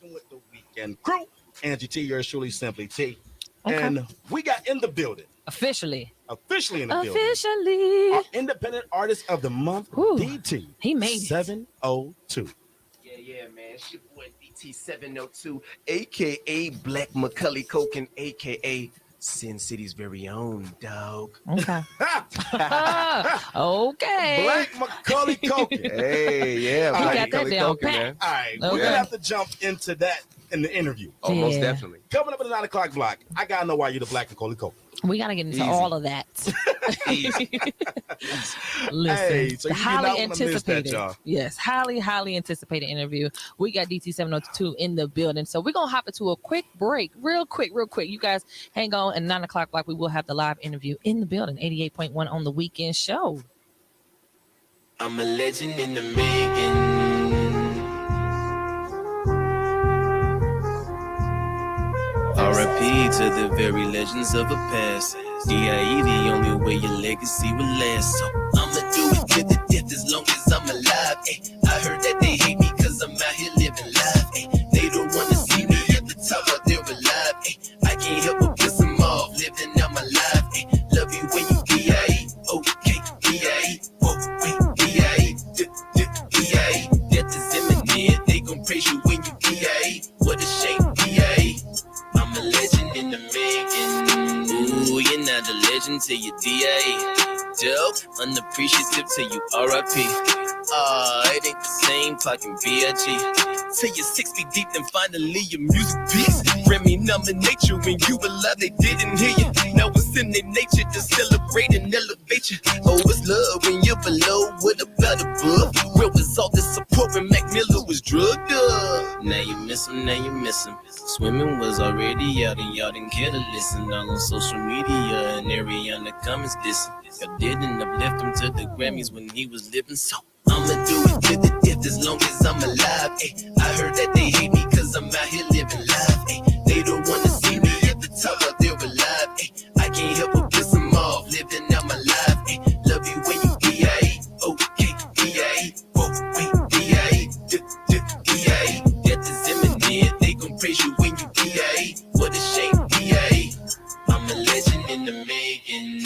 rocking with the weekend crew. Angie T, yours truly, Simply T. Okay. And we got in the building, Officially. officially in the building, Officially. our independent artist of the month, Whew. DT. He made it. 702. Yeah, man. It's your boy DT702, aka Black Macaulay Culkin, aka Sin City's very own dog. Okay. Okay. Black Macaulay Culkin. Hey, yeah, He Black got that Macaulay down Culkin, pat. man. All right, we're Okay. going to have to jump into that in the interview. Oh, most Yeah. definitely. Coming up at the 9 o'clock block, I got to know why you're the Black Macaulay Culkin. We got to get into Easy. all of that. Easy. Listen, Hey, so the you do highly not wanna miss that, anticipated, y'all. yes, highly anticipated interview. We got DT702 in the building, so we're gonna hop into a quick break, real quick. You guys hang on, and 9 o'clock block we will have the live interview in the building, 88.1 on the weekend show. I'm a legend in the making. R.I.P. to the very legends of the past. D.I.E. the only way your legacy will last. So I'ma do it to the death as long as I'm alive. Ay, I heard that they hate me cause I'm out here living life. Ay, they don't wanna see me at the top of their alive. Ay, I can't help but piss them off, living out my life. Ay, love you when you D.I.E. Okay, D.I.E. Oh, wait, D.I.E. D.I.E. Death is imminent, they gon' praise you when you D.I.E. What a shame, D.I.E. I'm a legend in the making. Ooh, you're not a legend till you D.I.E. Dope, unappreciative till you R.I.P. It ain't the same fucking B.I.G. Till you're 6 feet deep, then finally your music beats. Grammy nominate you when you alive, they didn't hear you. Now it's in their nature to celebrate and elevate you. Oh, it's love when you're below, what about above? Where was all this support when Mac Miller was drugged up? Now you miss him, Swimming was already out and y'all didn't care to listen. All on social media and Ariana comments dissing. Y'all didn't uplift him to the Grammys when he was living, so I'ma do it to the death as long as I'm alive. Ay, I heard that they hate me cause I'm out here living life. Ay, they don't wanna see me at the top of their alive. Ay, I can't help but piss them off, living out my life. Ay, love you when you D.I.E. Okay, D.I.E. Oh, wait, D.I.E. D.I.E. Death is imminent, they gon' praise you when you D.I.E. What a shame, D.I.E. I'm a legend in the making.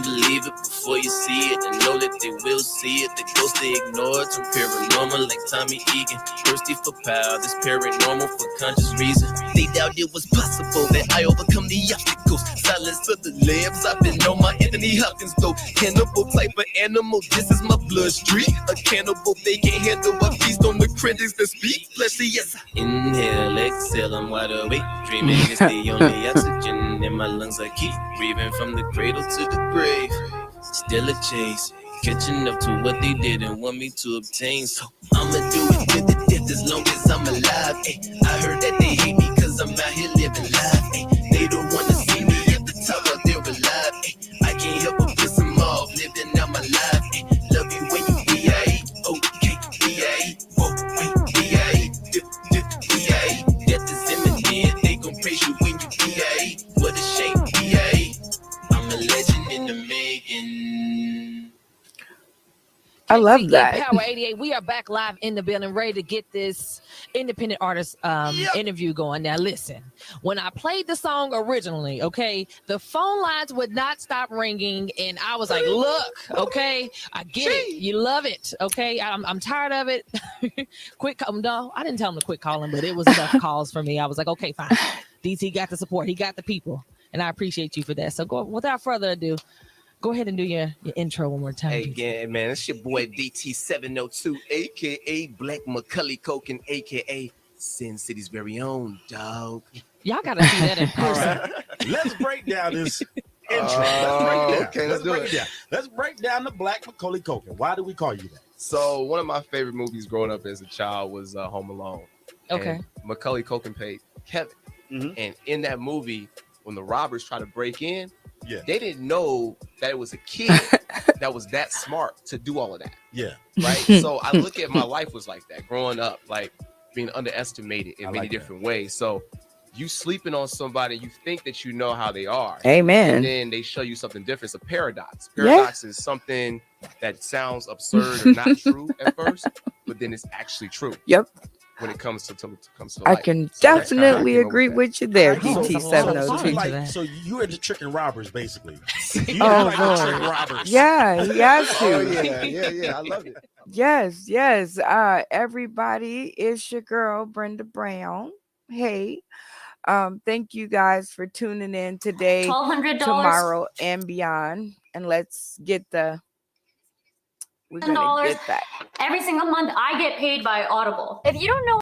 Believe it before you see it, and know that they will see it. The ghost they ignore, turn paranormal like Tommy Egan. Thirsty for power, this paranormal for conscious reason. They doubt it was possible that I overcome the obstacles. Silence for the lambs, I've been on my Anthony Hopkins though. Cannibal type of animal, this is my bloodstream. A cannibal, they can't handle a feast on the critics that speak. Fleshy, yes. Inhale, exhale, I'm wide awake. Dreaming is the only oxygen in my lungs. I keep breathing from the cradle to the grave. Still a chase, catching up to what they didn't want me to obtain. So I'ma do it to the death as long as I'm alive. Ay, I heard that they hate me cause I'm out here living life. Ay, they don't wanna see me at the top of their alive. Ay, I can't help but piss them off, living out my life. Ay, love you when you D.I.E. Okay, D.I.E. Oh, wait, D.I.E. D.I.E. Death is imminent, they gon' praise you when you D.I.E. What a shame, D.I.E. I'm a legend in the making. I love KCK that. Power 88. We are back live in the building, ready to get this independent artist interview going. Now, listen, when I played the song originally, okay, the phone lines would not stop ringing, and I was like, "Look, okay, I get it. You love it, okay. I'm tired of it. Quit. No, I didn't tell him to quit calling, but it was enough calls for me. I was like, okay, fine. DT got the support. He got the people, and I appreciate you for that. So, without further ado, go ahead and do your intro one more time. Hey, again, man, it's your boy DT702, aka Black Macaulay Culkin, aka Sin City's very own dog. Y'all gotta see that in All person. right, let's break down this intro. Let's break it down. Let's break down the Black Macaulay Culkin. Why do we call you that? So one of my favorite movies growing up as a child was Home Alone. Okay. And Macaulay Culkin played Kevin. Mhm. And in that movie, when the robbers try to break in, Yeah. they didn't know that it was a kid that was that smart to do all of that. Yeah. Right. So I look at my life was like that growing up, like being underestimated in I many like that. different ways. So you sleeping on somebody, you think that you know how they are. Amen. And then they show you something different. It's a paradox. Yeah. Paradox is something that sounds absurd or not true at first, but then it's actually true. Yep. when it comes to I life. can So that's kind of how I definitely came up with agree that. with you All there, right, so That's a DT lot of so you truth 702. to like that. so you into tricking robbers basically. You Oh like to trick Lord. robbers. Yeah, he has Oh to. yeah, I loved it. Yes, yes. Everybody, it's your girl Brenda Brown. Hey, thank you guys for tuning in today, $1,200. tomorrow, and beyond. And let's get the we're gonna $10 get that. every single month. I get paid by Audible. If you don't know,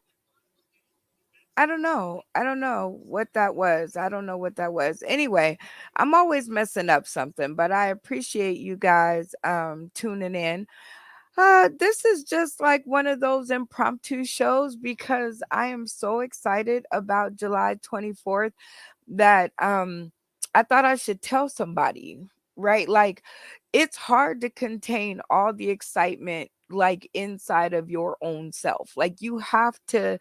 I don't know. I don't know what that was. I don't know what that was. Anyway, I'm always messing up something, but I appreciate you guys tuning in. This is just like one of those impromptu shows because I am so excited about July 24th that I thought I should tell somebody, right? Like it's hard to contain all the excitement like inside of your own self. Like you have to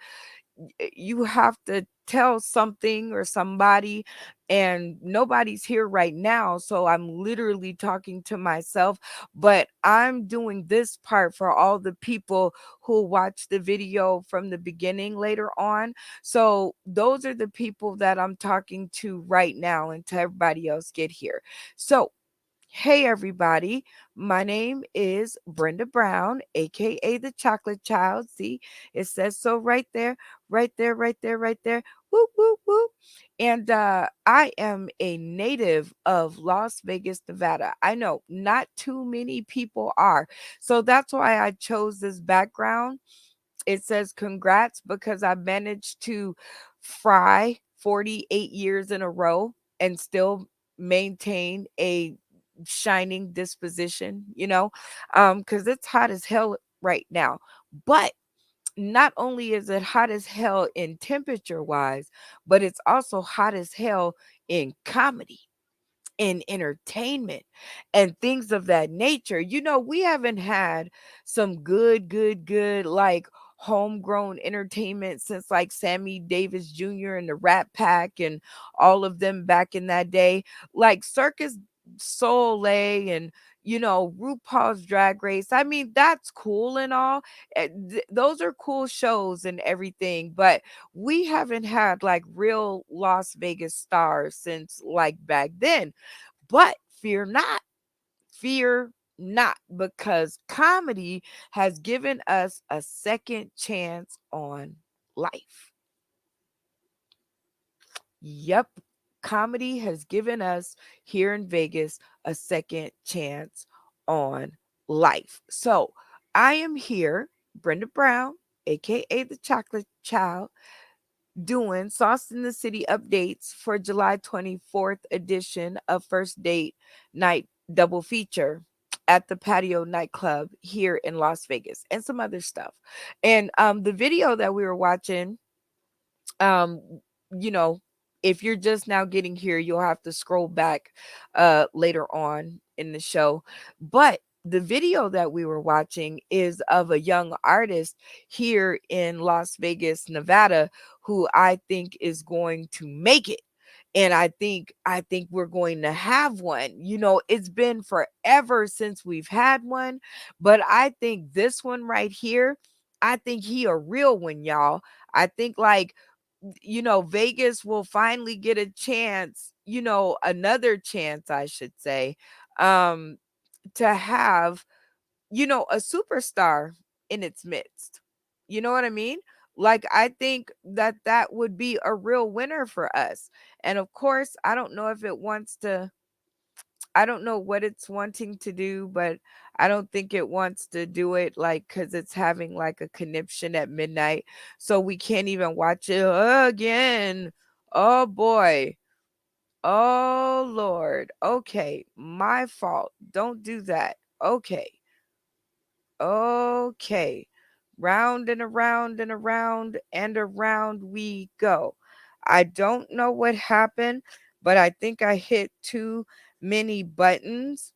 tell something or somebody, and nobody's here right now, so I'm literally talking to myself, but I'm doing this part for all the people who watch the video from the beginning later on. So those are the people that I'm talking to right now until everybody else get here. So hey everybody, my name is Brenda Brown, aka the Chocolate Child. See, it says so right there, right there, right there, right there. Whoop, whoop, whoop. And I am a native of Las Vegas, Nevada. I know not too many people are. So that's why I chose this background. It says congrats because I managed to fry 48 years in a row and still maintain a shining disposition, because it's hot as hell right now. But not only is it hot as hell in temperature wise, but it's also hot as hell in comedy, in entertainment, and things of that nature. We haven't had some good, like homegrown entertainment since like Sammy Davis Jr. and the Rat Pack and all of them back in that day, like Circus Soleil and RuPaul's Drag Race. I mean, that's cool and all. Those are cool shows and everything, but we haven't had like real Las Vegas stars since like back then. But fear not, because comedy has given us a second chance on life. Yep, comedy has given us here in Vegas a second chance on life. So I am here, Brenda Brown, aka the Chocolate Child, doing Sauce in the City updates for July 24th edition of First Date Night Double Feature at the Patio Nightclub here in Las Vegas and some other stuff. And the video that we were watching, um you know if you're just now getting here, you'll have to scroll back later on in the show. But the video that we were watching is of a young artist here in Las Vegas, Nevada, who I think is going to make it. And I think we're going to have one. It's been forever since we've had one, but I think this one right here, I think he a real one, y'all. I think like Vegas will finally get a chance, another chance, I should say, um, to have, a superstar in its midst. You know what I mean? Like, I think that that would be a real winner for us. And of course, I don't know what it's wanting to do, but I don't think it wants to do it like because it's having like a conniption at midnight. So we can't even watch it again. Oh boy. Oh Lord. Okay. My fault. Don't do that. Okay. Okay. Round and around and around and around we go. I don't know what happened, but I think I hit too many buttons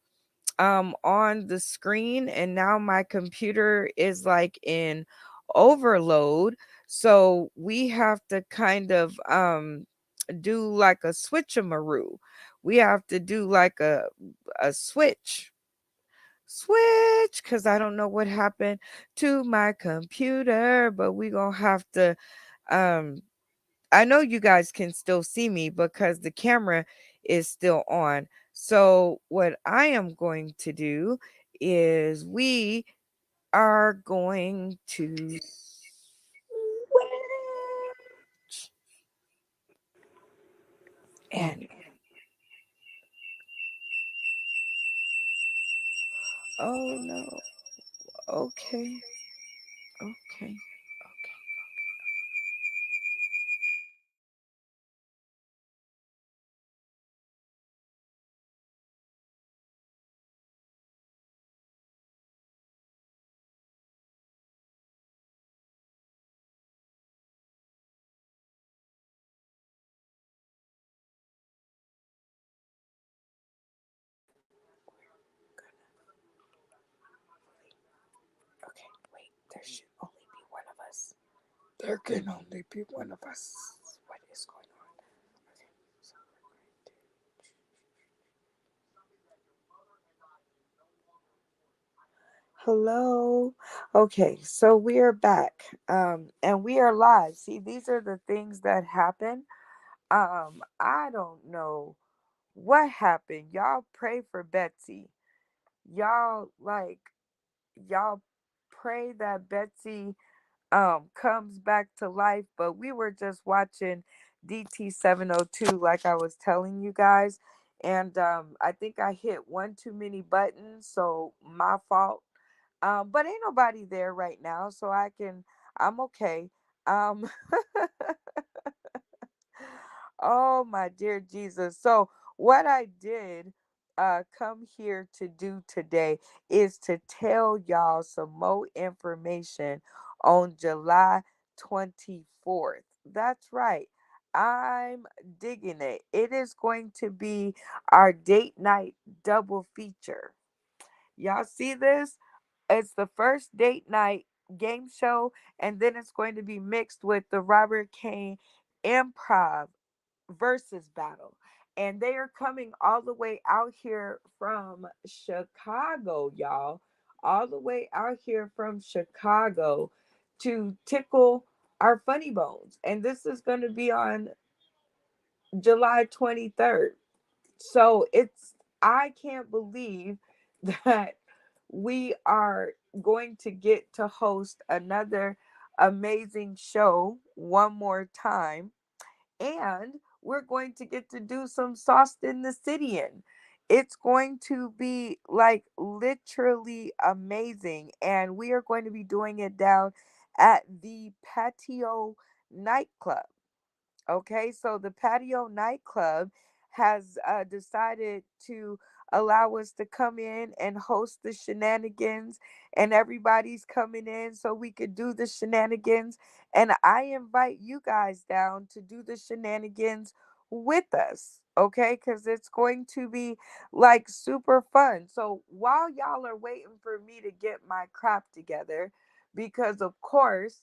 on the screen, and now my computer is like in overload. So we have to kind of do like a switchamaroo. We have to do like a switch. switch because I don't know what happened to my computer, but we gonna have to um I know you guys can still see me because the camera is still on. So what I am going to do is we are going to switch and oh no. Okay. Okay. Okay, wait, there should only be one of us. There can only be one of us. What is going on? Okay, so hello. Okay, so we are back. And we are live. See, these are the things that happen. I don't know what happened. Y'all pray for Betsy. Y'all like y'all pray that Betsy comes back to life, but we were just watching DT 702 like I was telling you guys, and I think I hit one too many buttons, so my fault. But ain't nobody there right now, so I'm okay. um Oh my dear Jesus. So what I did come here to do today is to tell y'all some more information on July 24th. That's right. I'm digging it. It is going to be our date night double feature. Y'all see this? It's the first date night game show, and then it's going to be mixed with the Robert Kane improv versus battle. And they are coming all the way out here from Chicago, y'all. All the way out here from Chicago to tickle our funny bones. And this is going to be on July 23rd. So I can't believe that we are going to get to host another amazing show one more time, and we're going to get to do some sauce in the city in. It's going to be like literally amazing, and we are going to be doing it down at the Patio Nightclub. Okay, so the Patio Nightclub has decided to allow us to come in and host the shenanigans, and everybody's coming in so we could do the shenanigans. And I invite you guys down to do the shenanigans with us, okay? Because it's going to be like super fun. So while y'all are waiting for me to get my crap together, because of course,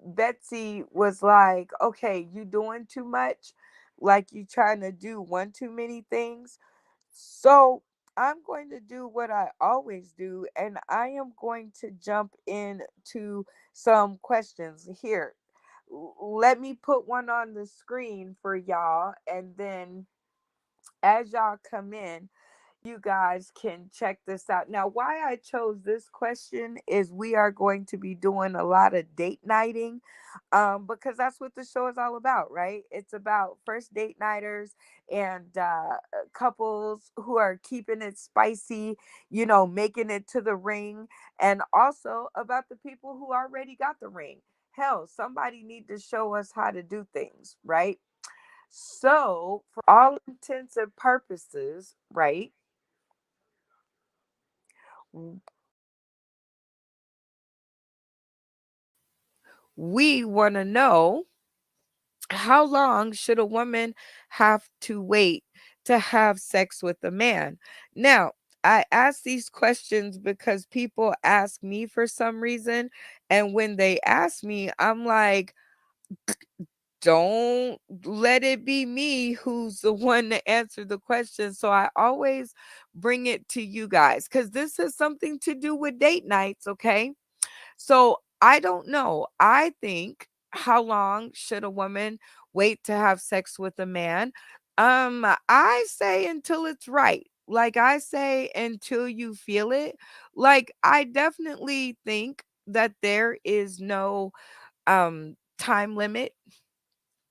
Betsy was like, okay, you doing too much. Like you trying to do one too many things. So I'm going to do what I always do, and I am going to jump into some questions here. Let me put one on the screen for y'all, and then as y'all come in, you guys can check this out. Now, why I chose this question is we are going to be doing a lot of date nighting, because that's what the show is all about, right? It's about first date nighters and couples who are keeping it spicy, making it to the ring, and also about the people who already got the ring. Hell, somebody need to show us how to do things, right? So, for all intents and purposes, right? We want to know, how long should a woman have to wait to have sex with a man? Now, I ask these questions because people ask me for some reason. And when they ask me, I'm like, don't let it be me who's the one to answer the question. So I always bring it to you guys because this has something to do with date nights. Okay. So I don't know. I think, how long should a woman wait to have sex with a man? I say until it's right. Like, I say until you feel it. Like, I definitely think that there is no time limit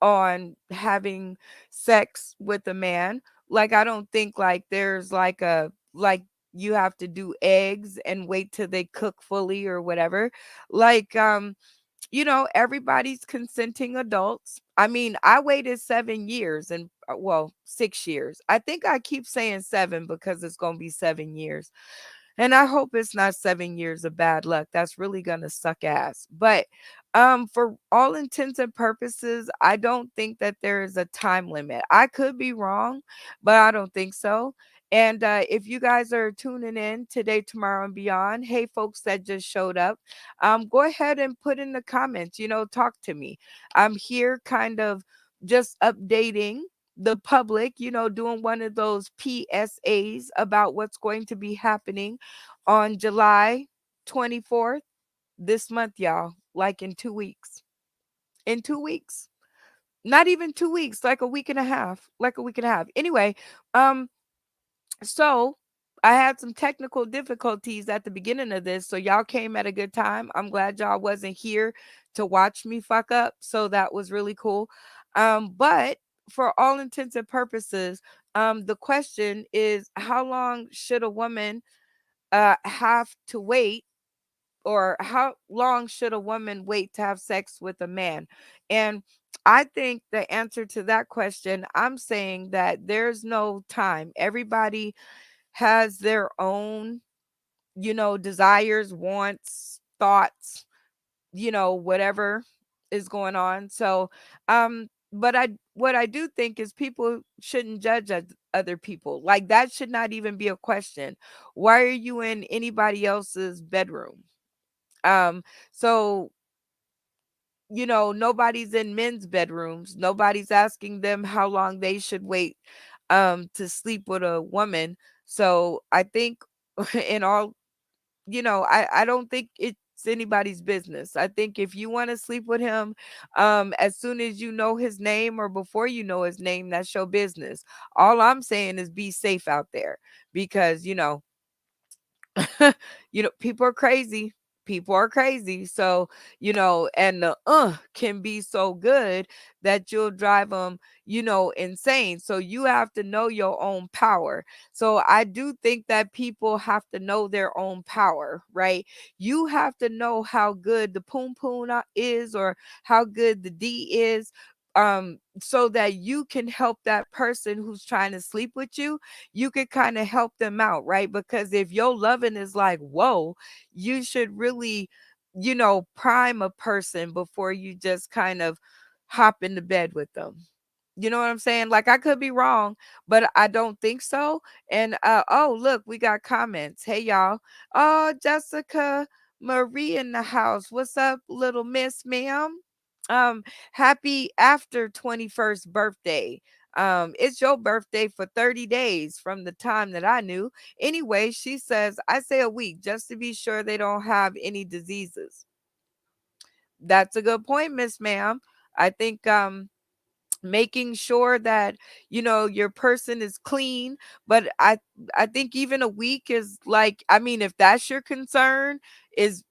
on having sex with a man. Like, I don't think like there's like a like you have to do eggs and wait till they cook fully or whatever. Like, everybody's consenting adults. I mean, I waited 7 years and, well, 6 years. I think I keep saying seven because it's going to be 7 years. And I hope it's not 7 years of bad luck. That's really going to suck ass. But for all intents and purposes, I don't think that there is a time limit. I could be wrong, but I don't think so. And if you guys are tuning in today, tomorrow, and beyond, hey, folks that just showed up, go ahead and put in the comments, talk to me. I'm here kind of just updating the public, doing one of those PSAs about what's going to be happening on July 24th this month, y'all, like in 2 weeks. In 2 weeks. Not even 2 weeks, like a week and a half. Like a week and a half. Anyway, um, so I had some technical difficulties at the beginning of this, so y'all came at a good time. I'm glad y'all wasn't here to watch me fuck up, so that was really cool. But for all intents and purposes, the question is, how long should a woman have to wait, or how long should a woman wait to have sex with a man? And I think the answer to that question, I'm saying that there's no time. Everybody has their own, desires, wants, thoughts, whatever is going on. So, but what I do think is people shouldn't judge other people. Like, that should not even be a question. Why are you in anybody else's bedroom? So, nobody's in men's bedrooms. Nobody's asking them how long they should wait to sleep with a woman. So I think in all, I don't think it's anybody's business. I think if you want to sleep with him, as soon as you know his name or before you know his name, that's your business. All I'm saying is be safe out there because, people are crazy. People are crazy. So, and the can be so good that you'll drive them, insane. So you have to know your own power. So I do think that people have to know their own power, right? You have to know how good the poom poom is, or how good the D is. So that you can help that person who's trying to sleep with you, you could kind of help them out, right? Because if your loving is like, whoa, you should really, prime a person before you just kind of hop into bed with them. You know what I'm saying? Like, I could be wrong, but I don't think so. And oh, look, we got comments. Hey y'all. Oh, Jessica Marie in the house. What's up, little miss, ma'am? Um, happy after 21st birthday. It's your birthday for 30 days from the time that I knew. Anyway, she says, I say a week just to be sure they don't have any diseases. That's a good point, Miss Ma'am. I think making sure that your person is clean, but I think even a week is like, I mean, if that's your concern, is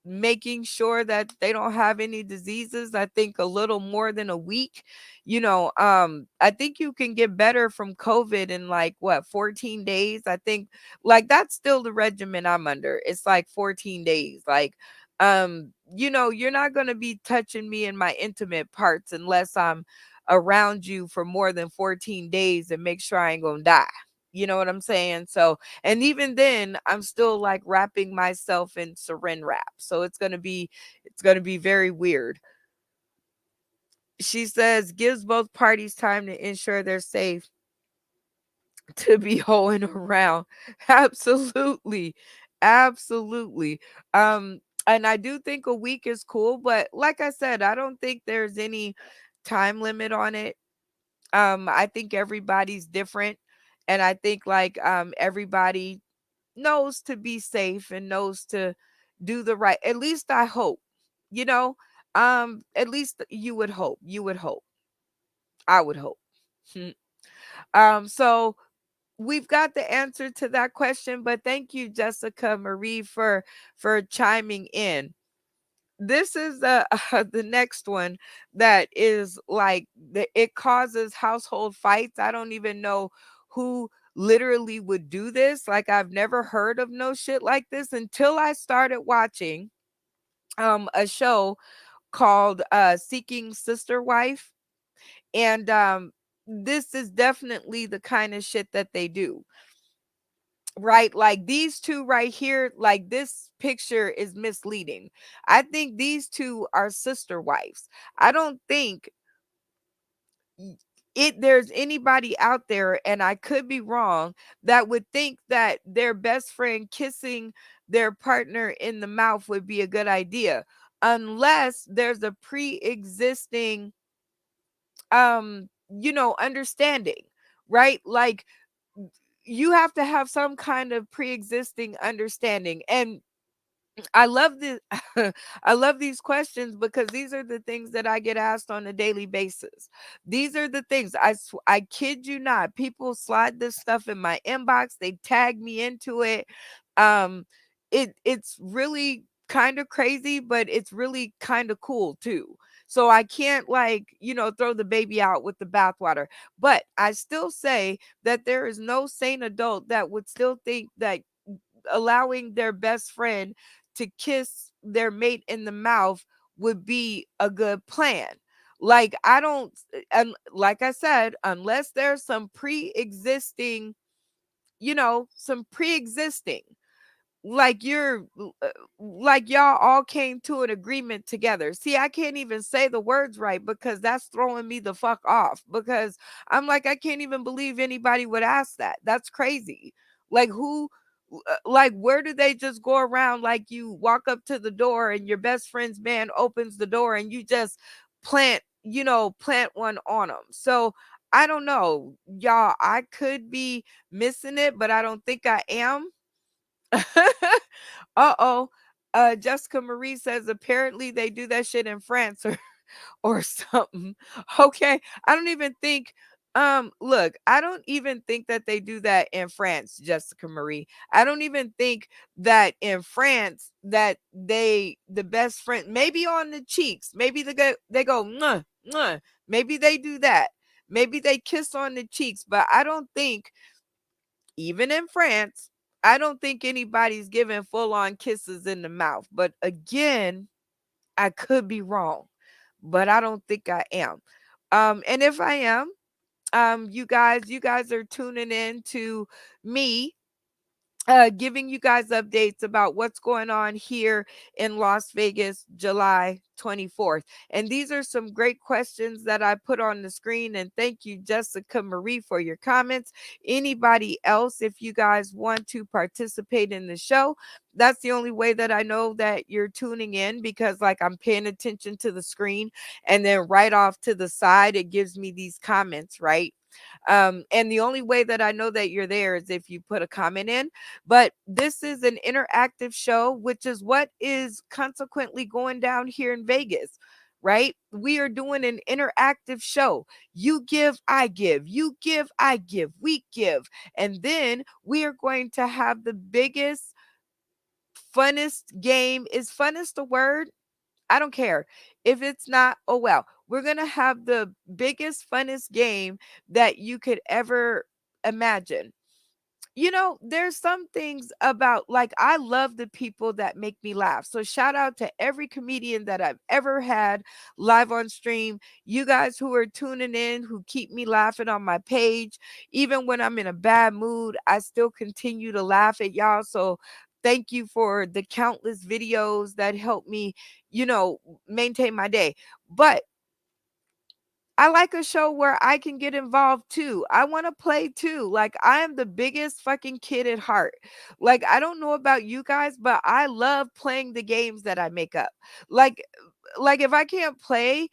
making sure that they don't have any diseases, I think a little more than a week. I think you can get better from COVID in like, what, 14 days. I think, like, that's still the regimen I'm under. It's like 14 days. Like, you're not going to be touching me in my intimate parts unless I'm around you for more than 14 days and make sure I ain't gonna die. You know what I'm saying? So, and even then, I'm still like wrapping myself in saran wrap. So it's gonna be very weird. She says gives both parties time to ensure they're safe to be hoeing around. Absolutely. Absolutely. And I do think a week is cool, but like I said, I don't think there's any time limit on it. I think everybody's different, and I think like everybody knows to be safe and knows to do the right. At least I hope, you know. At least you would hope. You would hope. I would hope. So we've got the answer to that question, but thank you, Jessica Marie, for chiming in. This is the the next one that is like it causes household fights. I don't even know who literally would do this. Like I've never heard of no shit like this until I started watching a show called Seeking Sister Wife, and this is definitely the kind of shit that they do, right? Like these two right here, like this picture is misleading. I think these two are sister wives. I don't think there's anybody out there, and I could be wrong, that would think that their best friend kissing their partner in the mouth would be a good idea, unless there's a pre-existing understanding, right? Like you have to have some kind of pre-existing understanding. And I love this. I love these questions because these are the things that I get asked on a daily basis. These are the things I kid you not. People slide this stuff in my inbox. They tag me into it. Um, it's really kind of crazy, but it's really kind of cool too. So I can't like throw the baby out with the bathwater. But I still say that there is no sane adult that would still think that allowing their best friend to kiss their mate in the mouth would be a good plan. Like I don't and like I said, unless there's some pre-existing, some pre-existing, like like y'all all came to an agreement together. See, I can't even say the words right because that's throwing me the fuck off, because I'm like, I can't even believe anybody would ask that. That's crazy. Like who, like where do they just go around, like you walk up to the door and your best friend's man opens the door and you just plant one on them. So I don't know, y'all, I could be missing it, but I don't think I am. Uh-oh. Jessica Marie says apparently they do that shit in France or something. Okay. I don't even think look, I don't even think that they do that in France, Jessica Marie. I don't even think that in France that the best friend, maybe on the cheeks, maybe they go mwah, mwah. Maybe they do that. Maybe they kiss on the cheeks, but I don't think, even in France, I don't think anybody's giving full on kisses in the mouth. But again, I could be wrong, but I don't think I am. And if I am, you guys are tuning in to me, giving you guys updates about what's going on here in Las Vegas, July 24th. And these are some great questions that I put on the screen. And thank you, Jessica Marie, for your comments. Anybody else, if you guys want to participate in the show, that's the only way that I know that you're tuning in, because like I'm paying attention to the screen, and then right off to the side, it gives me these comments, right? And the only way that I know that you're there is if you put a comment in. But this is an interactive show, which is what is consequently going down here in Vegas, right? We are doing an interactive show. You give, I give. You give, I give. We give. And then we are going to have the biggest, funnest game. Is funnest a word? I don't care. If it's not, oh well. We're going to have the biggest, funnest game that you could ever imagine. There's some things about, like, I love the people that make me laugh. So shout out to every comedian that I've ever had live on stream. You guys who are tuning in, who keep me laughing on my page. Even when I'm in a bad mood, I still continue to laugh at y'all. So thank you for the countless videos that help me, maintain my day. But I like a show where I can get involved too. I want to play too. Like, I am the biggest fucking kid at heart. Like, I don't know about you guys, but I love playing the games that I make up. Like if I can't play,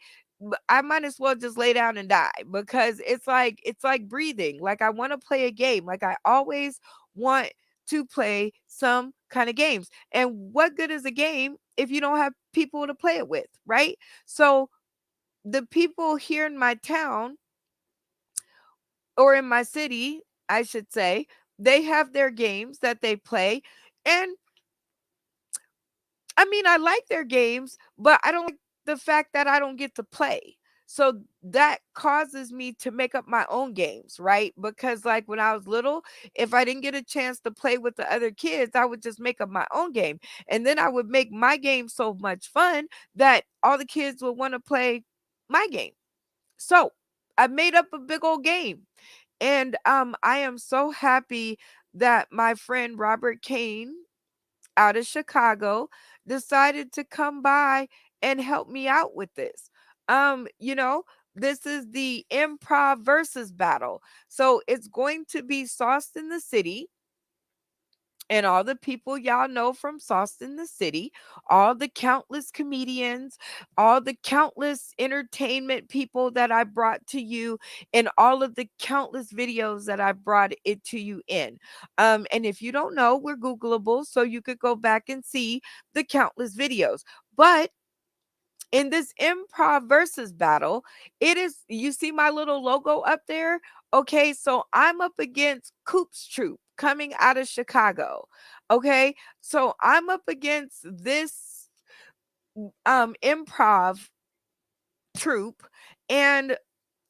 I might as well just lay down and die, because it's like breathing. Like, I want to play a game. Like, I always want to play some kind of games. And what good is a game if you don't have people to play it with, right? So the people here in my town, or in my city, I should say, they have their games that they play. And I mean, I like their games, but I don't like the fact that I don't get to play. So that causes me to make up my own games, right? Because, like, when I was little, if I didn't get a chance to play with the other kids, I would just make up my own game. And then I would make my game so much fun that all the kids would want to play my game. So I made up a big old game. And I am so happy that my friend Robert Kane out of Chicago decided to come by and help me out with this. You know, this is the improv versus battle. So it's going to be Sauced in the City, and all the people y'all know from Sauce in the City, all the countless comedians, all the countless entertainment people that I brought to you, and all of the countless videos that I brought it to you in. And if you don't know, we're Googleable, so you could go back and see the countless videos. But in this improv versus battle, it is, you see my little logo up there? Okay, so I'm up against Coop's Troop coming out of Chicago. Okay, so I'm up against this improv troupe, and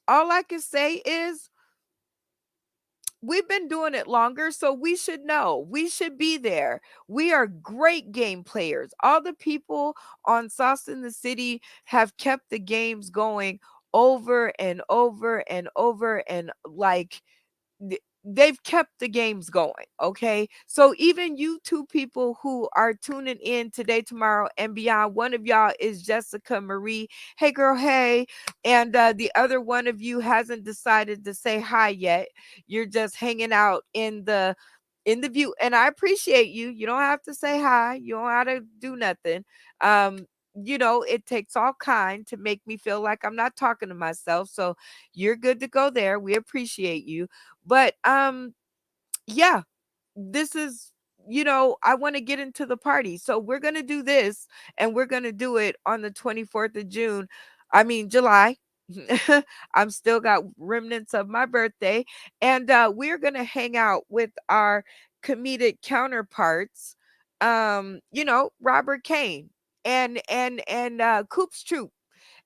all I can say is we've been doing it longer, so we should know. We should be there. We are great game players. All the people on Sauce in the City have kept the games going over and over and over, and like, they've kept the games going. Okay, so even you two people who are tuning in today, tomorrow, and beyond, one of y'all is Jessica Marie. Hey girl, hey. And the other one of you hasn't decided to say hi yet. You're just hanging out in the view, and I appreciate you. You don't have to say hi, you don't have to do nothing. um it takes all kind to make me feel like I'm not talking to myself, so you're good to go there. We appreciate you. But yeah, this is, I want to get into the party. So we're going to do this, and we're going to do it on the 24th of June. I mean, July. I'm still got remnants of my birthday, and we're going to hang out with our comedic counterparts. Robert Kane and Coop's Troop,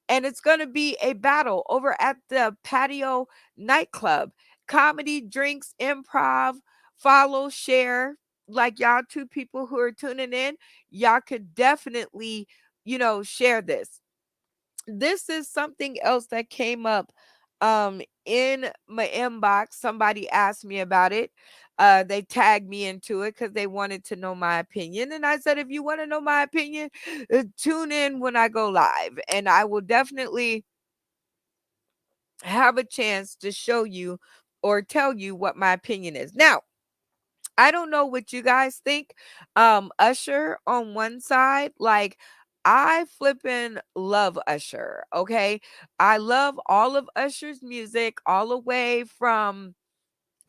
and it's going to be a battle over at the Patio Nightclub. Comedy, drinks, improv, follow, share. Like, y'all two people who are tuning in, y'all could definitely, share this. This is something else that came up in my inbox. Somebody asked me about it. They tagged me into it because they wanted to know my opinion, and I said, if you want to know my opinion, tune in when I go live, and I will definitely have a chance to show you or tell you what my opinion is. Now, I don't know what you guys think. Usher on one side, like, I flippin' love Usher. Okay, I love all of Usher's music, all the way from,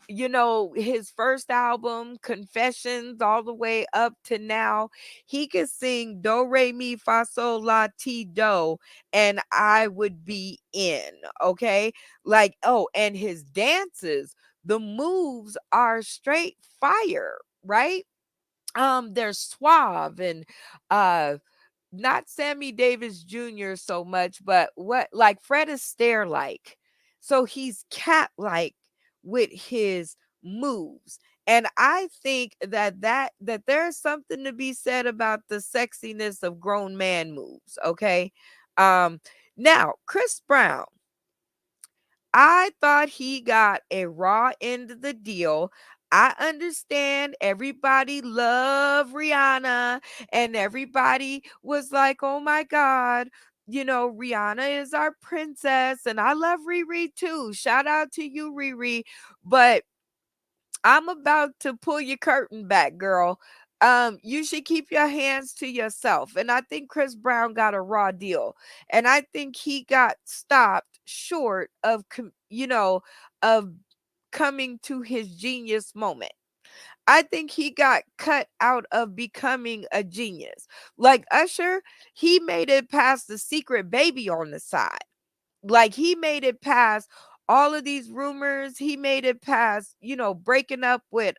his first album, Confessions, all the way up to now. He could sing Do, Re, Mi, Fa, Sol, La, Ti, Do, and I would be in. Okay. Like, oh, and his dances, the moves are straight fire, right? They're suave and uh not Sammy Davis Jr. so much, but what, like Fred Astaire like. So he's cat like with his moves. And I think that there's something to be said about the sexiness of grown man moves. Okay. Um Now, Chris Brown, I thought he got a raw end of the deal. I understand everybody loved Rihanna, and everybody was like, oh my God, Rihanna is our princess. And I love Riri too. Shout out to you, Riri. But I'm about to pull your curtain back, girl. You should keep your hands to yourself. And I think Chris Brown got a raw deal. And I think he got stopped short of, of coming to his genius moment. I think he got cut out of becoming a genius. Like Usher, he made it past the secret baby on the side. Like he made it past all of these rumors. He made it past, breaking up with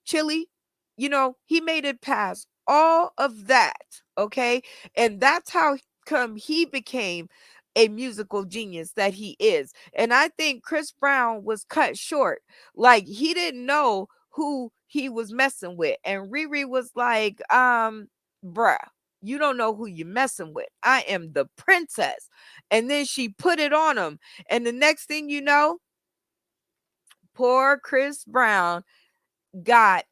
Chili. He made it past all of that. Okay. And that's how come he became a musical genius that he is. And I think Chris Brown was cut short. Like he didn't know who he was messing with. And Riri was like, bruh, you don't know who you're messing with. I am the princess. And then she put it on him. And the next thing you know, poor Chris Brown got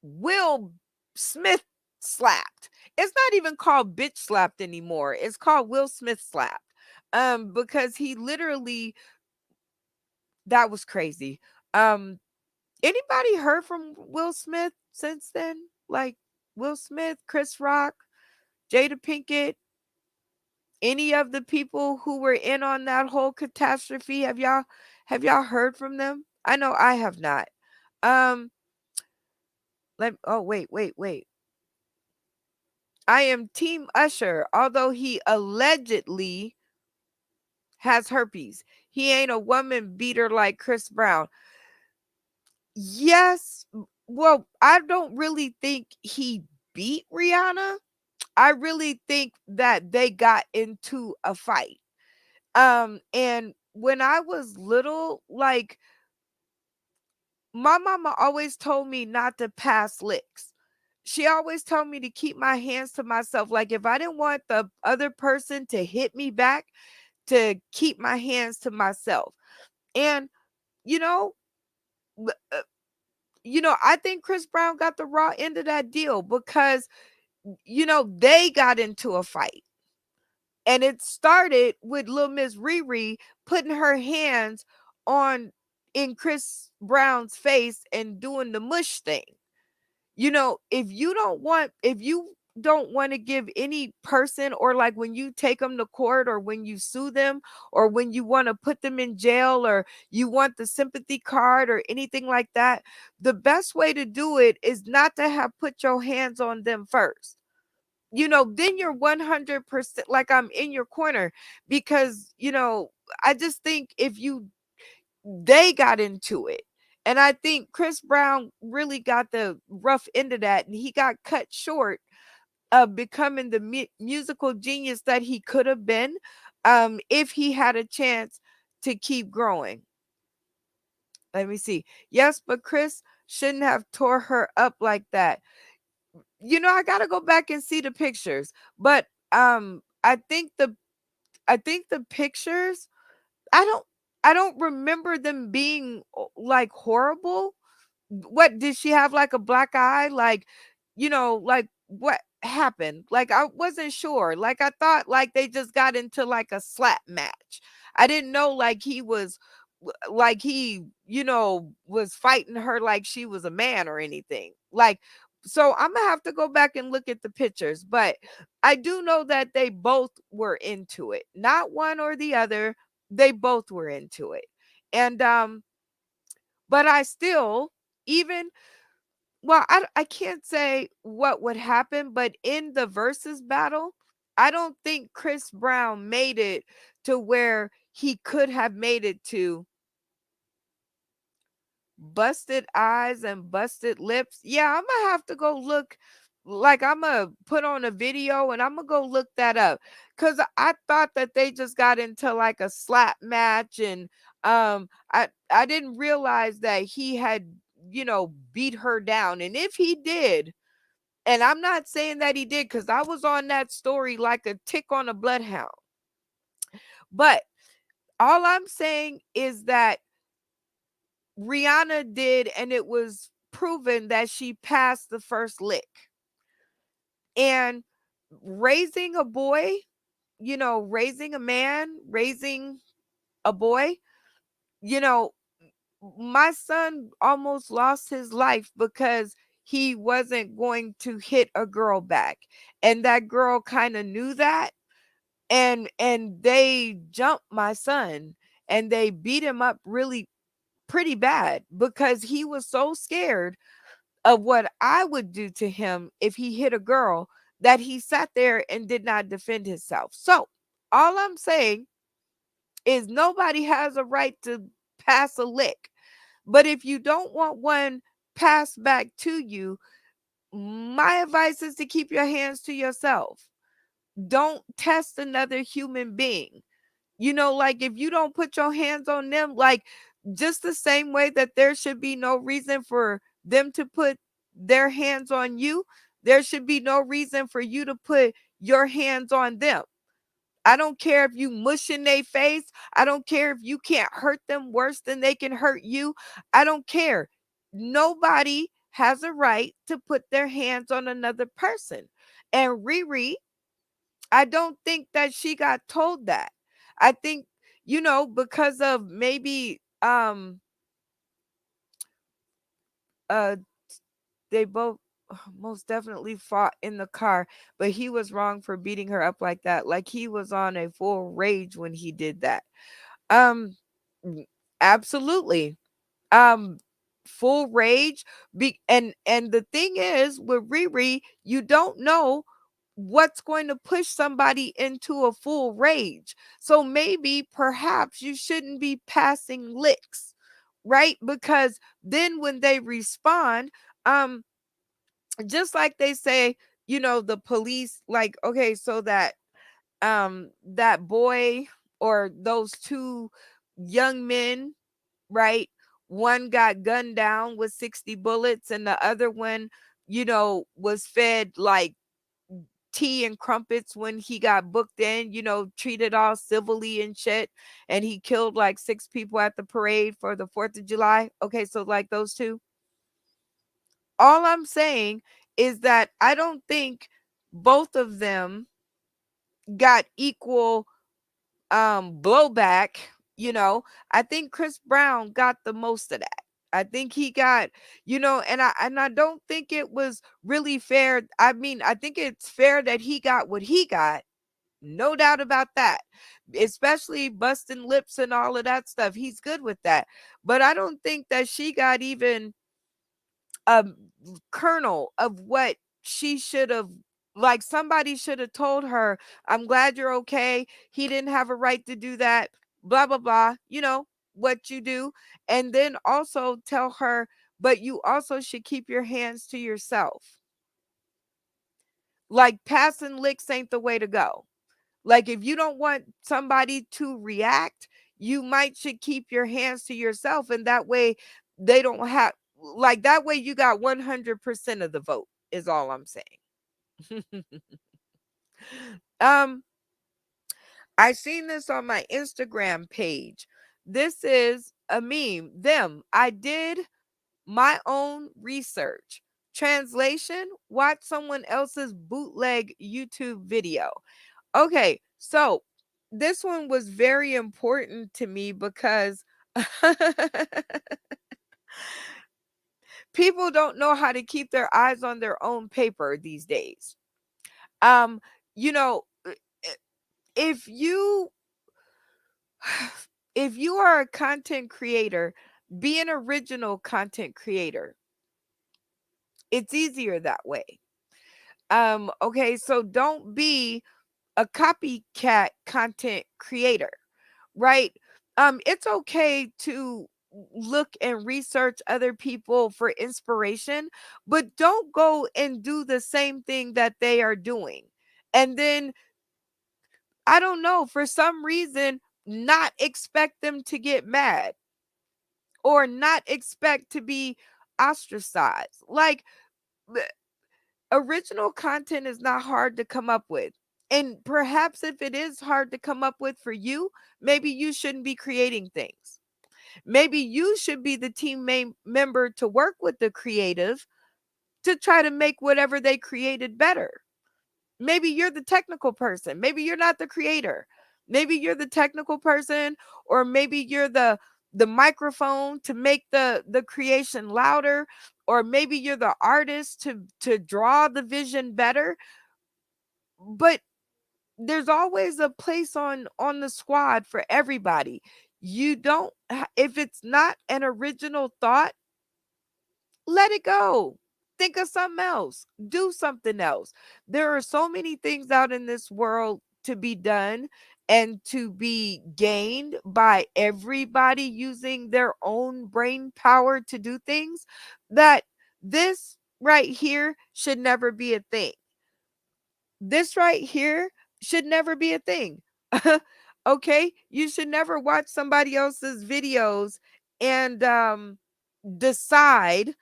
Will Smith slapped. It's not even called bitch slapped anymore. It's called Will Smith slapped. Because he literally, that was crazy. Anybody heard from Will Smith since then? Like Will Smith, Chris Rock, Jada Pinkett, any of the people who were in on that whole catastrophe? Have y'all heard from them? I know I have not. Um, wait. I am Team Usher, although he allegedly has herpes. He ain't a woman beater like Chris Brown. Yes, well, I don't really think he beat Rihanna. I really think that they got into a fight. And when I was little, like my mama always told me not to pass licks. She always told me to keep my hands to myself. Like if I didn't want the other person to hit me back, to keep my hands to myself. And you know, I think Chris Brown got the raw end of that deal because they got into a fight. And it started with Lil Miss Riri putting her hands on in Chris Brown's face and doing the mush thing. If you don't want to give any person, or like when you take them to court or when you sue them or when you want to put them in jail or you want the sympathy card or anything like that, the best way to do it is not to have put your hands on them first. Then you're 100% like I'm in your corner because, I just think they got into it. And I think Chris Brown really got the rough end of that, and he got cut short of becoming the musical genius that he could have been, if he had a chance to keep growing. Let me see. Yes, but Chris shouldn't have tore her up like that. I got to go back and see the pictures, but I think the pictures, I don't I don't remember them being like horrible. What did she have, like a black eye? Like, like what happened? Like I wasn't sure. Like I thought like they just got into like a slap match. I didn't know like he was fighting her like she was a man or anything. Like, so I'm gonna have to go back and look at the pictures, but I do know that they both were into it. Not one or the other. They both were into it. And but I still, even, well, I can't say what would happen, but in the versus battle, I don't think Chris Brown made it to where he could have made it to busted eyes and busted lips. Yeah, I'm gonna have to go look. Like I'm gonna put on a video and I'm gonna go look that up because I thought that they just got into like a slap match, and I didn't realize that he had beat her down. And if he did, and I'm not saying that he did because I was on that story like a tick on a bloodhound, but all I'm saying is that Rihanna did, and it was proven that she passed the first lick. And raising a boy, raising a man, raising a boy, you know, my son almost lost his life because he wasn't going to hit a girl back, and that girl kind of knew that, and they jumped my son and they beat him up really pretty bad because he was so scared of what I would do to him if he hit a girl that he sat there and did not defend himself. So, all I'm saying is nobody has a right to pass a lick. But if you don't want one passed back to you, my advice is to keep your hands to yourself. Don't test another human being. Like if you don't put your hands on them, like just the same way that there should be no reason for them to put their hands on you, there should be no reason for you to put your hands on them. I don't care if you mush in their face. I don't care if you can't hurt them worse than they can hurt you. I don't care. Nobody has a right to put their hands on another person. And Riri, I don't think that she got told that. I think, because of maybe uh they both most definitely fought in the car, but he was wrong for beating her up like that. Like he was on a full rage when he did that. Um Absolutely. Um Full rage. And the thing is with Riri, you don't know what's going to push somebody into a full rage. So maybe perhaps you shouldn't be passing licks, right? Because then when they respond, um just like they say, the police, like, okay, so that boy or those two young men, right? One got gunned down with 60 bullets and the other one, was fed like tea and crumpets when he got booked in, treated all civilly and shit. And he killed like 6 people at the parade for the 4th of July. Okay, so like those two. All I'm saying is that I don't think both of them got equal blowback. I think Chris Brown got the most of that. I think he got, and I don't think it was really fair. I mean, I think it's fair that he got what he got. No doubt about that. Especially busting lips and all of that stuff. He's good with that. But I don't think that she got even a kernel of what she should have, like somebody should have told her, I'm glad you're okay. He didn't have a right to do that. Blah blah blah. What you do. And then also tell her, but you also should keep your hands to yourself. Like passing licks ain't the way to go. Like if you don't want somebody to react, you might should keep your hands to yourself, and that way they don't have, like, that way you got 100% of the vote is all I'm saying. um I seen this on my Instagram page. This is a meme. I did my own research. Translation: watch someone else's bootleg YouTube video. Okay, so this one was very important to me because people don't know how to keep their eyes on their own paper these days. Um, you know, if you if you are a content creator, be an original content creator. It's easier that way. Okay, so don't be a copycat content creator, right? It's okay to look and research other people for inspiration, but don't go and do the same thing that they are doing. And then, I don't know, for some reason, not expect them to get mad or not expect to be ostracized. Like, original content is not hard to come up with. And perhaps if it is hard to come up with for you, maybe you shouldn't be creating things. Maybe you should be the team member to work with the creative to try to make whatever they created better. Maybe you're the technical person. Maybe you're not the creator. Maybe you're the technical person, or maybe you're the microphone to make the creation louder, or maybe you're the artist to draw the vision better. But there's always a place on the squad for everybody. You don't if it's not an original thought, let it go. Think of something else. Do something else. There are so many things out in this world to be done and to be gained by everybody using their own brain power to do things, that this right here should never be a thing. This right here should never be a thing. Okay? You should never watch somebody else's videos and decide,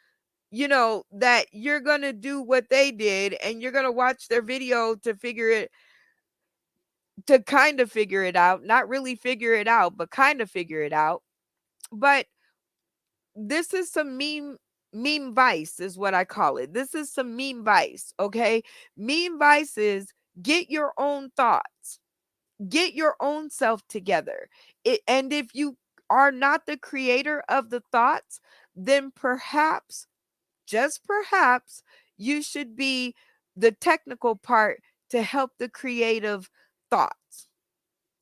that you're going to do what they did, and you're going to watch their video to kind of figure it out, not really figure it out, but kind of figure it out. But this is some meme vice is what I call it. This is some meme vice, okay? Meme vice is get your own thoughts. Get your own self together. And if you are not the creator of the thoughts, then perhaps, just perhaps, you should be the technical part to help the creative thoughts.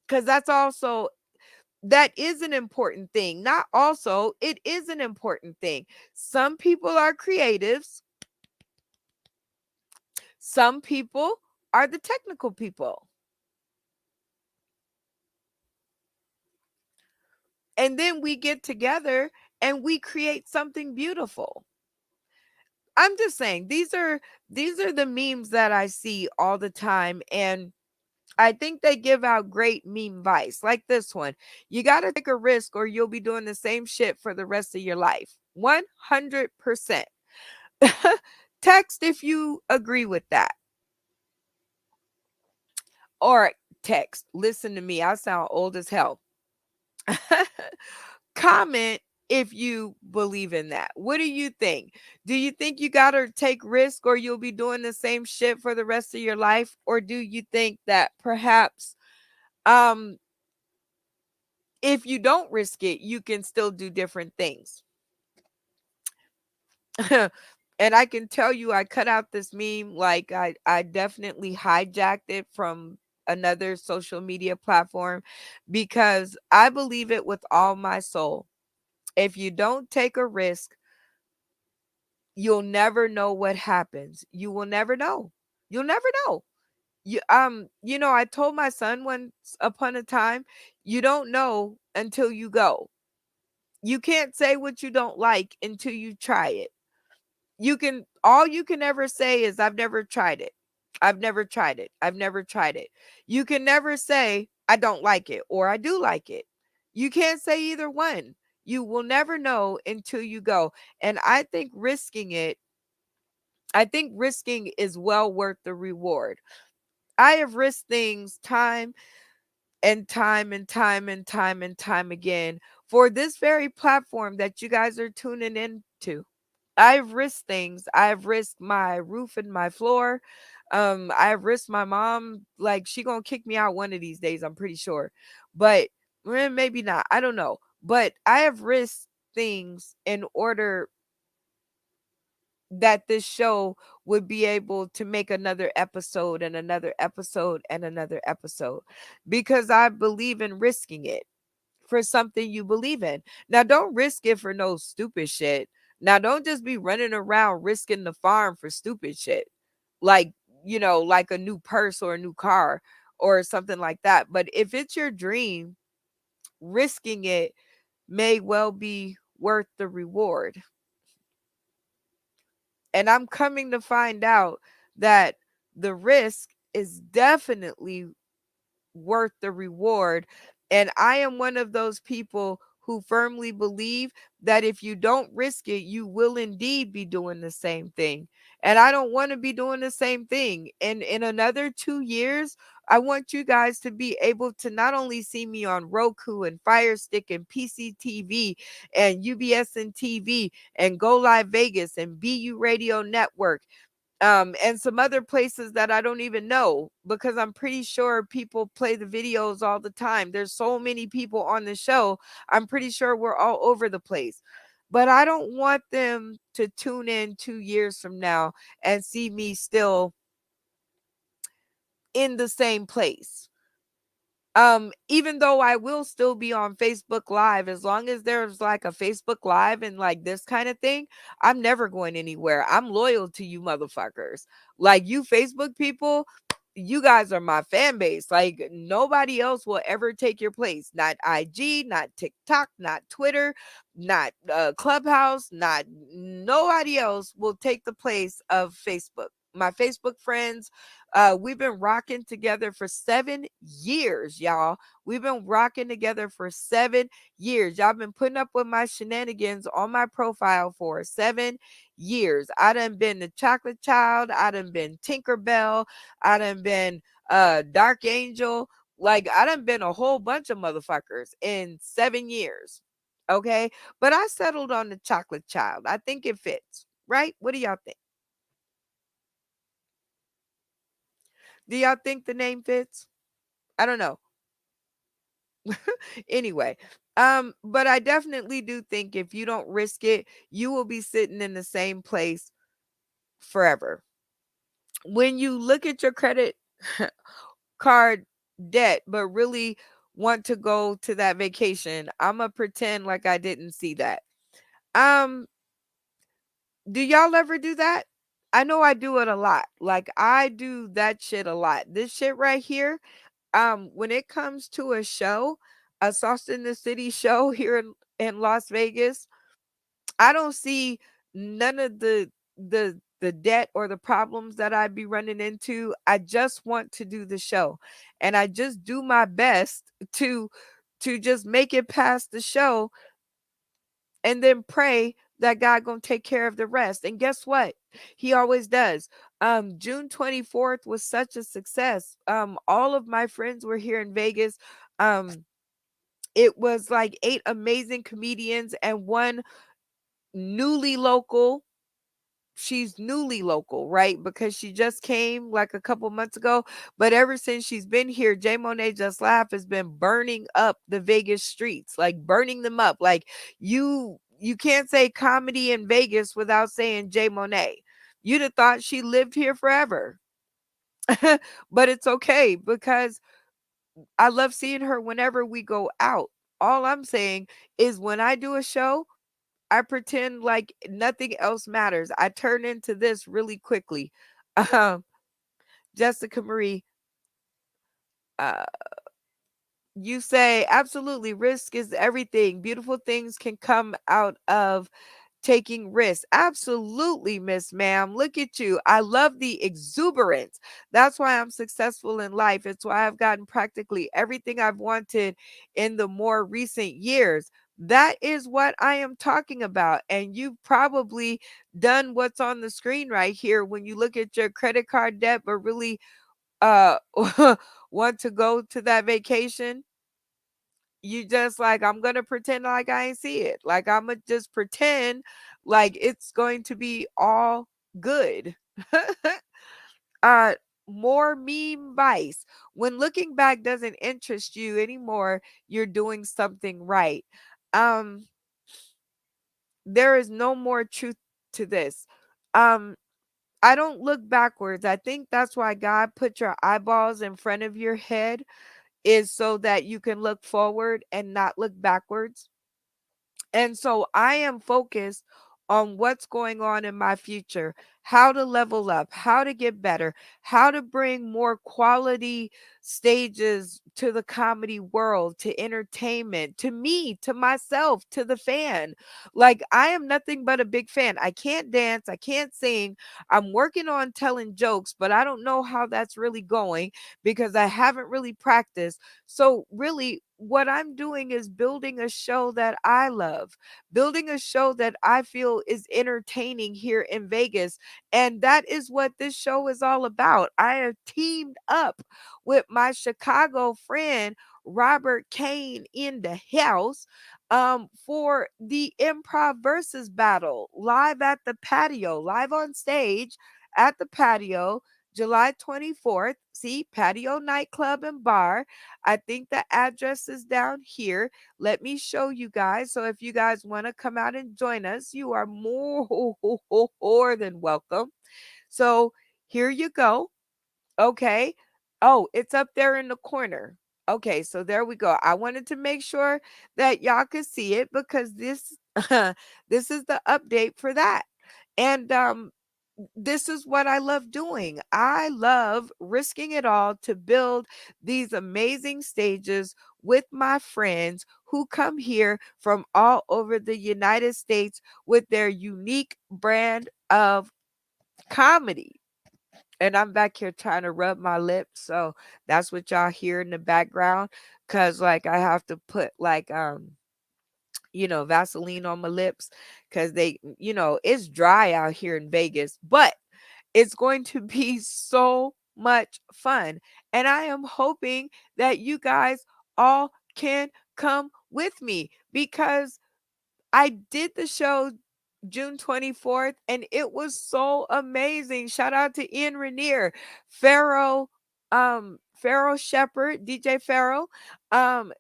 Because that is an important thing. Not also, it is an important thing. Some people are creatives. Some people are the technical people. And then we get together and we create something beautiful. I'm just saying, these are the memes that I see all the time, and I think they give out great meme advice. Like this one: you got to take a risk or you'll be doing the same shit for the rest of your life. 100%. Text if you agree with that. Or text, listen to me, I sound old as hell. Comment if you believe in that. What do you think? Do you think you got to take risk or you'll be doing the same shit for the rest of your life? Or do you think that perhaps if you don't risk it, you can still do different things? And I can tell you, I cut out this meme. Like I definitely hijacked it from another social media platform, because I believe it with all my soul. If you don't take a risk, you'll never know what happens. You will never know. You'll never know. I told my son once upon a time, you don't know until you go. You can't say what you don't like until you try it. All you can ever say is I've never tried it. I've never tried it. I've never tried it. You can never say I don't like it or I do like it. You can't say either one. You will never know until you go. And I think risking is well worth the reward. I have risked things time and time and time and time and time again for this very platform that you guys are tuning into. I've risked things. I've risked my roof and my floor. I've risked my mom. Like, she gonna kick me out one of these days, I'm pretty sure. But maybe not. I don't know. But I have risked things in order that this show would be able to make another episode and another episode and another episode, because I believe in risking it for something you believe in. Now, don't risk it for no stupid shit. Now, don't just be running around risking the farm for stupid shit. Like, like a new purse or a new car or something like that. But if it's your dream, risking it may well be worth the reward. And I'm coming to find out that the risk is definitely worth the reward. And I am one of those people who firmly believe that if you don't risk it, you will indeed be doing the same thing. And I don't want to be doing the same thing. And in another 2 years, I want you guys to be able to not only see me on Roku and Fire Stick and PC TV and UBS and TV and Go Live Vegas and BU Radio Network. and some other places that I don't even know, because I'm pretty sure people play the videos all the time. There's so many people on the show. I'm pretty sure we're all over the place. But I don't want them to tune in 2 years from now and see me still in the same place. Even though I will still be on Facebook Live, as long as there's like a Facebook Live and like this kind of thing, I'm never going anywhere. I'm loyal to you motherfuckers. Like, you Facebook people, you guys are my fan base. Like, nobody else will ever take your place. Not IG, not TikTok, not Twitter, not Clubhouse, not nobody else will take the place of Facebook. My Facebook friends, we've been rocking together for 7 years, y'all. We've been rocking together for 7 years. Y'all been putting up with my shenanigans on my profile for 7 years. I done been the Chocolate Child. I done been Tinkerbell. I done been Dark Angel. Like, I done been a whole bunch of motherfuckers in 7 years. Okay. But I settled on the Chocolate Child. I think it fits, right? What do y'all think? Do y'all think the name fits? I don't know. Anyway, but I definitely do think if you don't risk it, you will be sitting in the same place forever. When you look at your credit card debt, but really want to go to that vacation, I'm gonna pretend like I didn't see that. Um, do y'all ever do that? I know I do it a lot. Like, I do that shit a lot. This shit right here, when it comes to a show, a Sauce in the City show here in Las Vegas, I don't see none of the debt or the problems that I'd be running into. I just want to do the show, and I just do my best to just make it past the show, and then pray that God gonna take care of the rest. And guess what? He always does. June 24th was such a success. All of my friends were here in Vegas. It was like 8 amazing comedians and one newly local. She's newly local, right? Because she just came like a couple months ago. But ever since she's been here, Jay Monet Just Laugh has been burning up the Vegas streets, like burning them up. Like, you can't say comedy in Vegas without saying Jay Monet. You'd have thought she lived here forever. But it's okay because I love seeing her whenever we go out. All I'm saying is when I do a show, I pretend like nothing else matters. I turn into this really quickly. Um, Jessica Marie, uh, you say absolutely risk is everything. Beautiful things can come out of taking risks. Absolutely, Miss Ma'am. Look at you. I love the exuberance. That's why I'm successful in life. It's why I've gotten practically everything I've wanted in the more recent years. That is what I am talking about. And you've probably done what's on the screen right here when you look at your credit card debt, but really uh want to go to that vacation. You just like, I'm gonna pretend like I ain't see it. Like, I'm gonna just pretend like it's going to be all good. uh More meme vice. When looking back doesn't interest you anymore, you're doing something right. um there is no more truth to this. um I don't look backwards. I think that's why God put your eyeballs in front of your head, is so that you can look forward and not look backwards. And so I am focused on what's going on in my future, how to level up, how to get better, how to bring more quality stages to the comedy world, to entertainment, to me, to myself, to the fan. Like, I am nothing but a big fan. I can't dance, I can't sing. I'm working on telling jokes, but I don't know how that's really going because I haven't really practiced. So, really, what I'm doing is building a show that I love, building a show that I feel is entertaining here in Vegas. And that is what this show is all about. I have teamed up with my Chicago friend, Robert Kane, in the house for the improv versus battle live at the patio, live on stage at the patio, July 24th. See, Patio Nightclub and Bar. I think the address is down here. Let me show you guys. So if you guys want to come out and join us, you are more than welcome. So here you go. Okay. Oh, it's up there in the corner. Okay, so there we go. I wanted to make sure that y'all could see it because this this is the update for that. And this is what I love doing. I love risking it all to build these amazing stages with my friends who come here from all over the United States with their unique brand of comedy. And I'm back here trying to rub my lips, so that's what y'all hear in the background. Cause like I have to put like Vaseline on my lips because it's dry out here in Vegas, but it's going to be so much fun. And I am hoping that you guys all can come with me because I did the show June 24th and it was so amazing. Shout out to Ian Rainier, Pharaoh, Pharaoh Shepherd, DJ Pharaoh.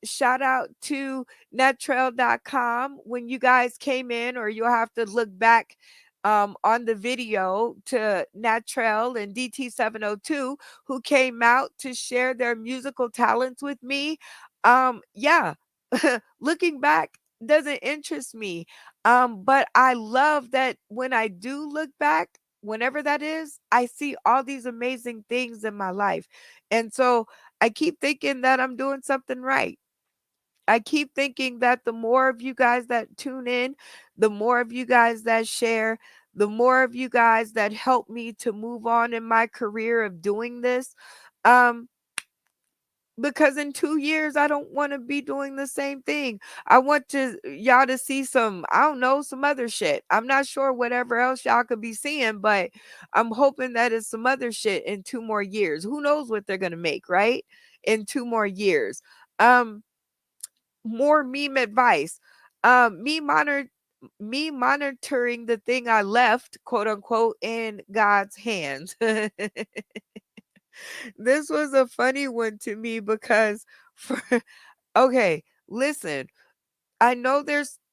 Shout out to netrail.com when you guys came in, or you'll have to look back on the video to Natrell and DT702 who came out to share their musical talents with me. Yeah. Looking back doesn't interest me. But I love that when I do look back, whenever that is, I see all these amazing things in my life. And so I keep thinking that I'm doing something right. I keep thinking that the more of you guys that tune in, the more of you guys that share, the more of you guys that help me to move on in my career of doing this. Um, because in 2 years I don't want to be doing the same thing. I want y'all to see some, I don't know, some other shit. I'm not sure whatever else y'all could be seeing, but I'm hoping that it's some other shit in 2 more years. Who knows what they're gonna make, right? In 2 more years. Um, More meme advice. Um, me monitor me monitoring the thing I left, quote unquote, in God's hands. This was a funny one to me because for okay, listen, I know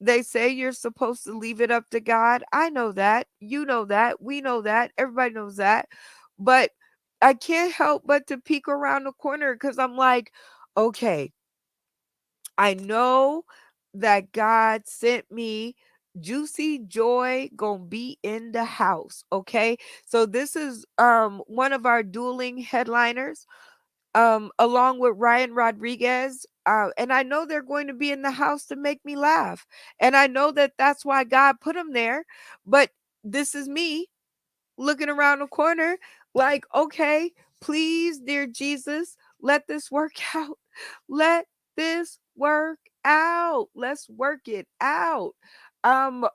they say you're supposed to leave it up to God. I know that. You know that. We know that. Everybody knows that. But I can't help but to peek around the corner cuz I'm like, okay, I know that God sent me Juicy Joy gonna be in the house. Okay. So this is one of our dueling headliners along with Ryan Rodriguez. And I know they're going to be in the house to make me laugh. And I know that that's why God put them there. But this is me looking around the corner like, okay, please, dear Jesus, let this work out. Let this work out. Let's work it out.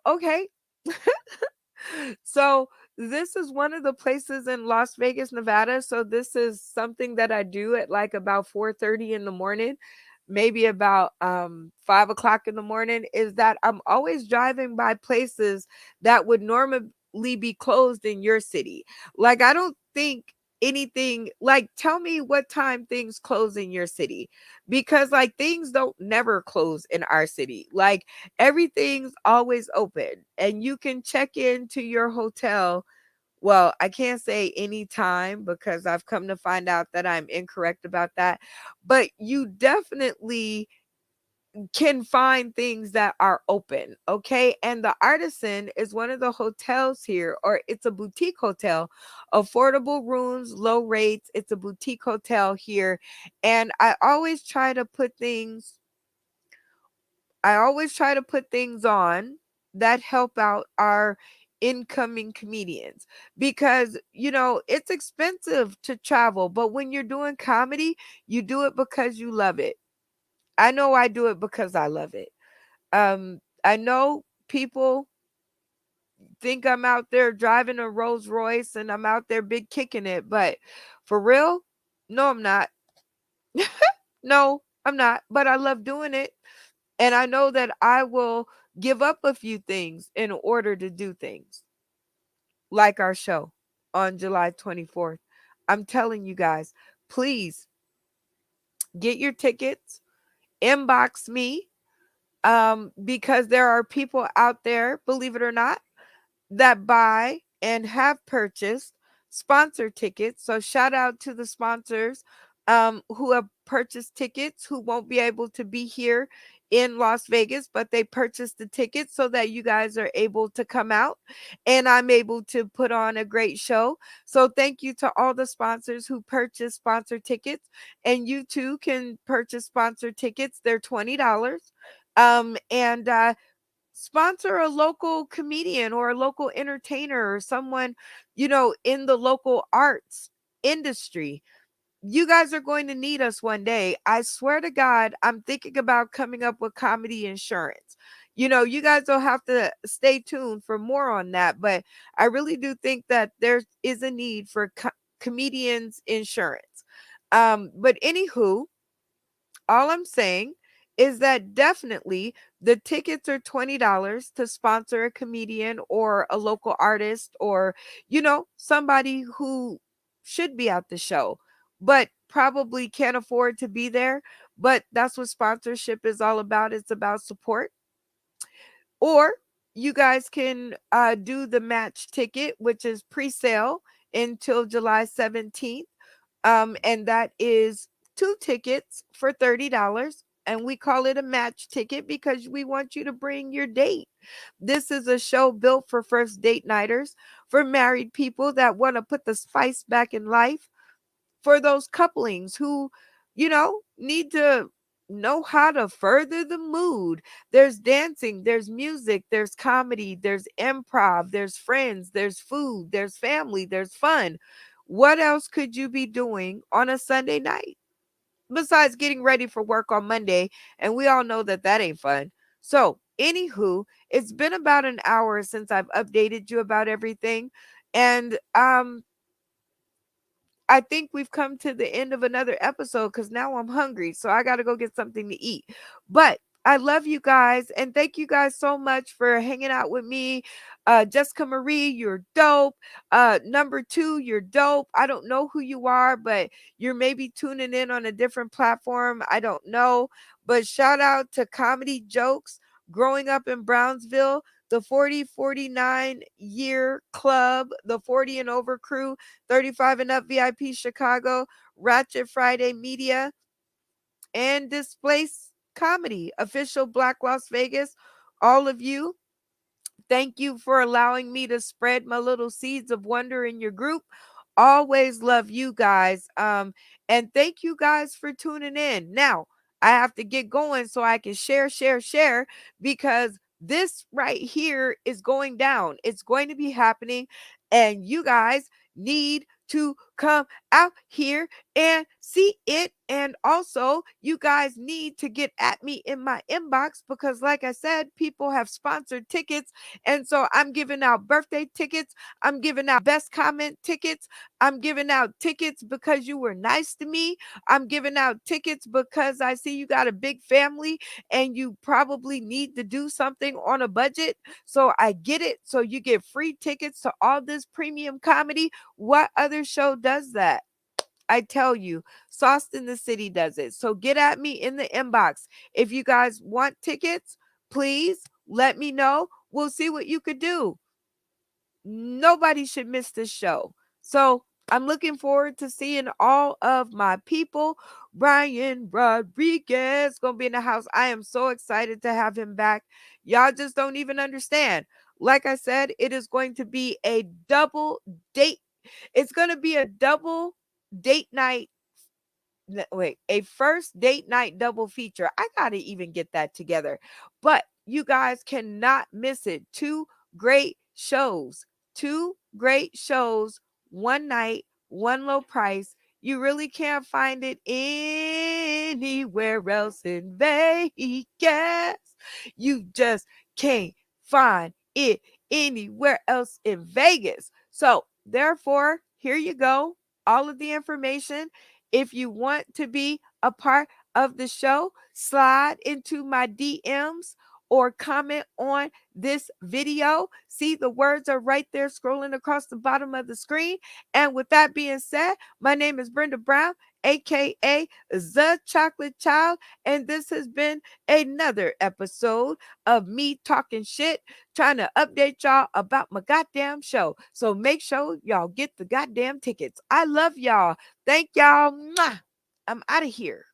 Okay. So this is one of the places in Las Vegas, Nevada. So this is something that I do at like about 4:30 in the morning, maybe about 5 o'clock in the morning, is that I'm always driving by places that would normally be closed in your city. Like I don't think anything, like tell me what time things close in your city, because like things don't never close in our city. Like everything's always open and you can check into your hotel. Well, I can't say anytime because I've come to find out that I'm incorrect about that. But you definitely can find things that are open. Okay. And the Artisan is one of the hotels here, or it's a boutique hotel, affordable rooms, low rates. It's a boutique hotel here. And I always try to put things on that help out our incoming comedians because it's expensive to travel, but when you're doing comedy, you do it because you love it. I know I do it because I love it. I know people think I'm out there driving a Rolls Royce and I'm out there big kicking it, but for real, no, I'm not. No, I'm not, but I love doing it. And I know that I will give up a few things in order to do things like our show. on July 24th. I'm telling you guys, please get your tickets, inbox me, because there are people out there, believe it or not, that buy and have purchased sponsor tickets. So shout out to the sponsors who have purchased tickets who won't be able to be here in Las Vegas, but they purchased the tickets so that you guys are able to come out and I'm able to put on a great show. So thank you to all the sponsors who purchased sponsor tickets, and you too can purchase sponsor tickets. They're $20. And sponsor a local comedian or a local entertainer or someone, in the local arts industry. You guys are going to need us one day. I swear to God, I'm thinking about coming up with comedy insurance. You guys will have to stay tuned for more on that, but I really do think that there is a need for comedians insurance. But anywho, all I'm saying is that definitely the tickets are $20 to sponsor a comedian or a local artist or, somebody who should be at the show, but probably can't afford to be there. But that's what sponsorship is all about. It's about support. Or you guys can do the match ticket, which is pre sale until July 17th. And that is 2 tickets for $30. And we call it a match ticket because we want you to bring your date. This is a show built for first date nighters, for married people that want to put the spice back in life, for those couplings who, need to know how to further the mood. There's dancing, there's music, there's comedy, there's improv, there's friends, there's food, there's family, there's fun. What else could you be doing on a Sunday night besides getting ready for work on Monday? And we all know that that ain't fun. So, anywho, it's been about an hour since I've updated you about everything. And I think we've come to the end of another episode because now I'm hungry. So I got to go get something to eat. But I love you guys. And thank you guys so much for hanging out with me. Jessica Marie, you're dope. Number 2, you're dope. I don't know who you are, but you're maybe tuning in on a different platform. I don't know. But shout out to Comedy Jokes, growing up in Brownsville, the 40-49 year club, the 40 and over crew, 35 and up VIP Chicago, Ratchet Friday Media, and Displace Comedy, official Black Las Vegas. All of you, thank you for allowing me to spread my little seeds of wonder in your group. Always love you guys. And thank you guys for tuning in. Now, I have to get going so I can share because this right here is going down. It's going to be happening, and you guys need to come out here and see it. And also, you guys need to get at me in my inbox because, like I said, people have sponsored tickets. And so I'm giving out birthday tickets. I'm giving out best comment tickets. I'm giving out tickets because you were nice to me. I'm giving out tickets because I see you got a big family and you probably need to do something on a budget. So I get it. So you get free tickets to all this premium comedy. What other show does that? I tell you, Sauce in the City does it. So get at me in the inbox. If you guys want tickets, please let me know. We'll see what you could do. Nobody should miss this show. So I'm looking forward to seeing all of my people. Brian Rodriguez gonna be in the house. I am so excited to have him back. Y'all just don't even understand. Like I said, it is going to be a double date. It's going to be a double date night. Wait, a first date night double feature. I got to even get that together. But you guys cannot miss it. 2 great shows. 2 great shows. One night, one low price. You really can't find it anywhere else in Vegas. You just can't find it anywhere else in Vegas. So, therefore, here you go. All of the information. If you want to be a part of the show, slide into my DMs or comment on this video. See, the words are right there scrolling across the bottom of the screen. And with that being said, my name is Brenda Brown, aka The Chocolate Child, and this has been another episode of me talking shit, trying to update y'all about my goddamn show. So make sure y'all get the goddamn tickets. I love y'all. Thank y'all. Mwah. I'm out of here.